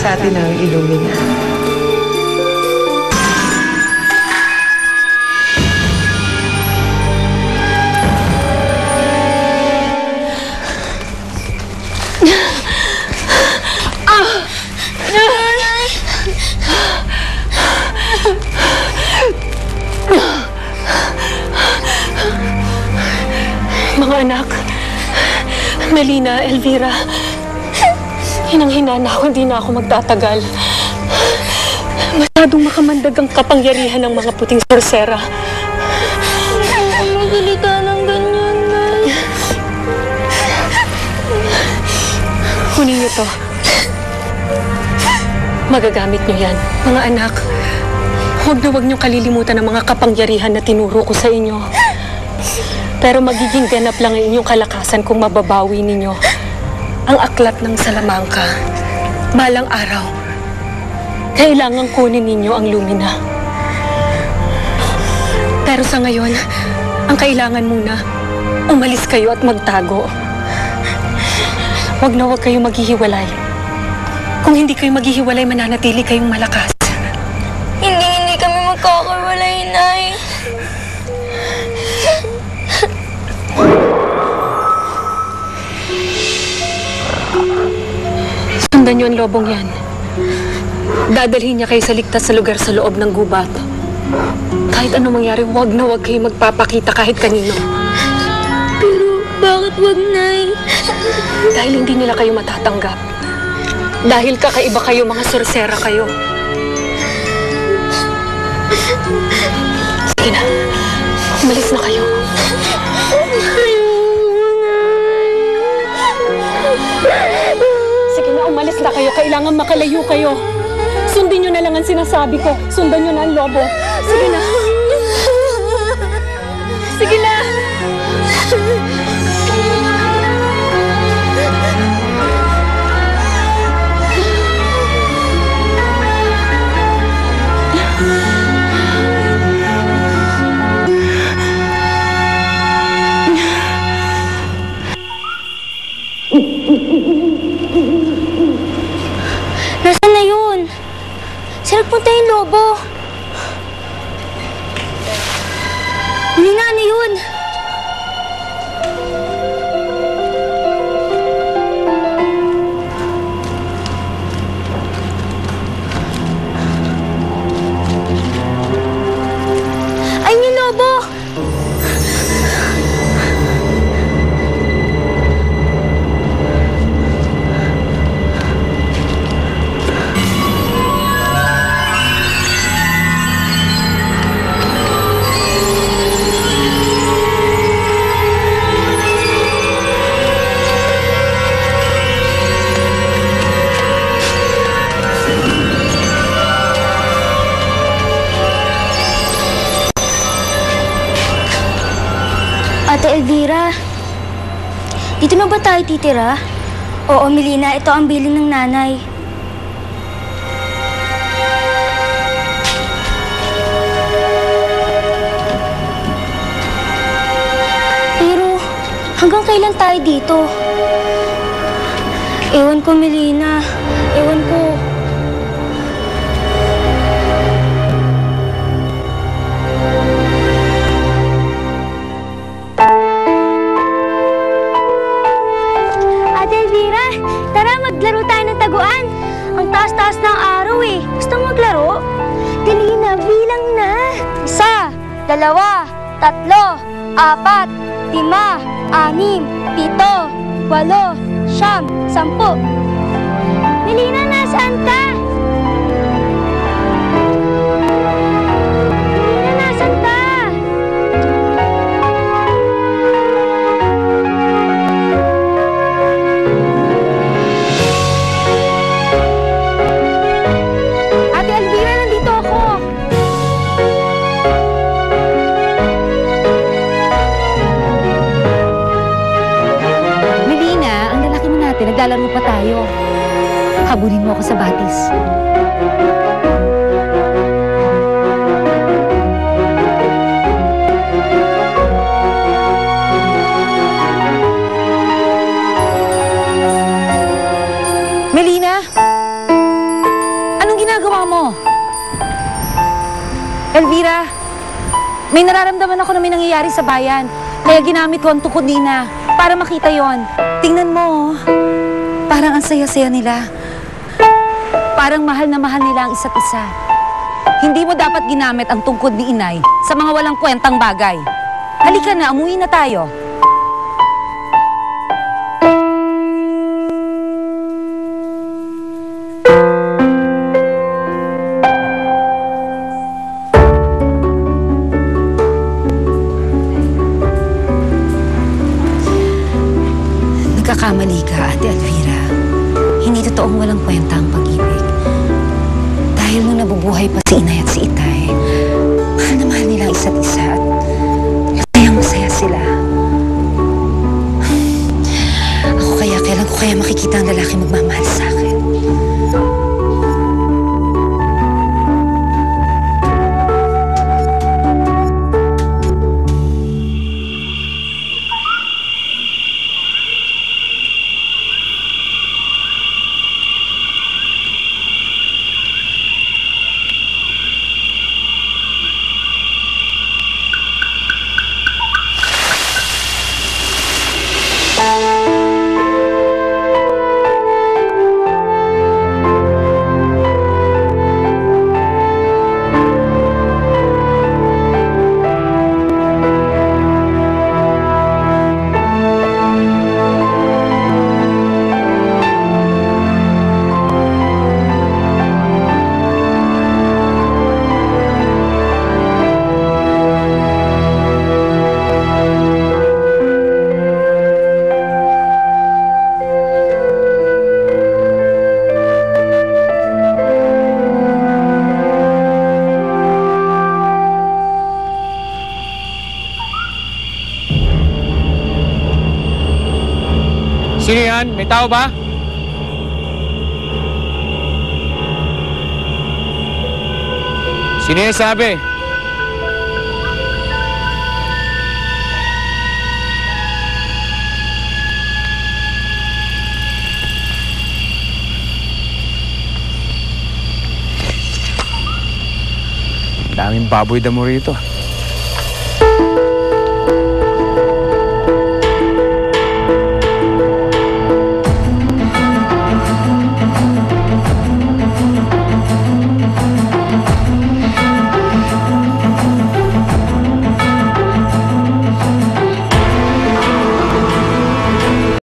sa atin ang Illumina. Mga anak, Melina, Elvira, hinang-hina na ako, hindi na ako magtatagal. Masyadong makamandag ang kapangyarihan ng mga puting sorsera. Hindi ako magalita ng ganyan, Nay. Kunin niyo to. Magagamit niyo yan. Mga anak, huwag niyong kalilimutan ang mga kapangyarihan na tinuro ko sa inyo. Pero magiging ganap lang ang inyong kalakasan kung mababawi ninyo ang aklat ng Salamangka. Balang araw, kailangan kunin ninyo ang Lumina. Pero sa ngayon, ang kailangan muna, umalis kayo at magtago. Huwag na huwag kayong maghihiwalay. Kung hindi kayo maghihiwalay, mananatili kayong malakas. Hindi kami magkakawalay, Nay. Sundan niyo ang lobong yan. Dadalhin niya kayo sa ligtas sa lugar sa loob ng gubat. Kahit anong mangyari, huwag na huwag kayo magpapakita kahit kanino. Pero bakit wag, Nay? Dahil hindi nila kayo matatanggap. Dahil kakaiba kayo, mga sorsera kayo. Sige na, umalis na kayo. Sige na, umalis na kayo. Kailangan makalayo kayo. Sundin nyo na lang ang sinasabi ko. Sundan nyo na ang lobo. Sige na. Sige na. Nasaan na yun? Saan nagpunta yung lobo? Melina, ano yun? Ayun yung lobo! Ate Elvira, dito na ba tayo titira? Oo, Melina, ito ang bilin ng nanay. Pero, hanggang kailan tayo dito? Ewan ko, Melina. Ewan ko. Maglaro tayo ng taguan. Ang taas-taas ng araw eh. Gusto mo maglaro? Dali na, bilang na. 1, 2, 3, 4, 5, 6, 7, 8, 9, 10. Melina, nasaan ka? Melina, nasaan ka? Naglalaro pa tayo. Habulin mo ako sa batis. Melina! Elvira, may nararamdaman ako na may nangyayari sa bayan. Kaya ginamit ko ang tukod ni Ina para makita yon. Tingnan mo, oh. Parang ang saya-saya nila. Parang mahal na mahal nila ang isa't isa. Hindi mo dapat ginamit ang tungkod ni Inay sa mga walang kwentang bagay. Halika na, umuwi na tayo. Nagkakamali ka, Ate Elvira. Hindi totoong walang kwenta ang pag-ibig. Dahil nung nabubuhay pa si Inay at si Itay, mahal na mahal nila ang isa't isa at masayang-masaya sila. Ako kaya, kailan ko kaya makikita ang lalaki magmamahal sa akin? Sino yan? May tao ba? Sino yung sabi? Daming baboy damo rito.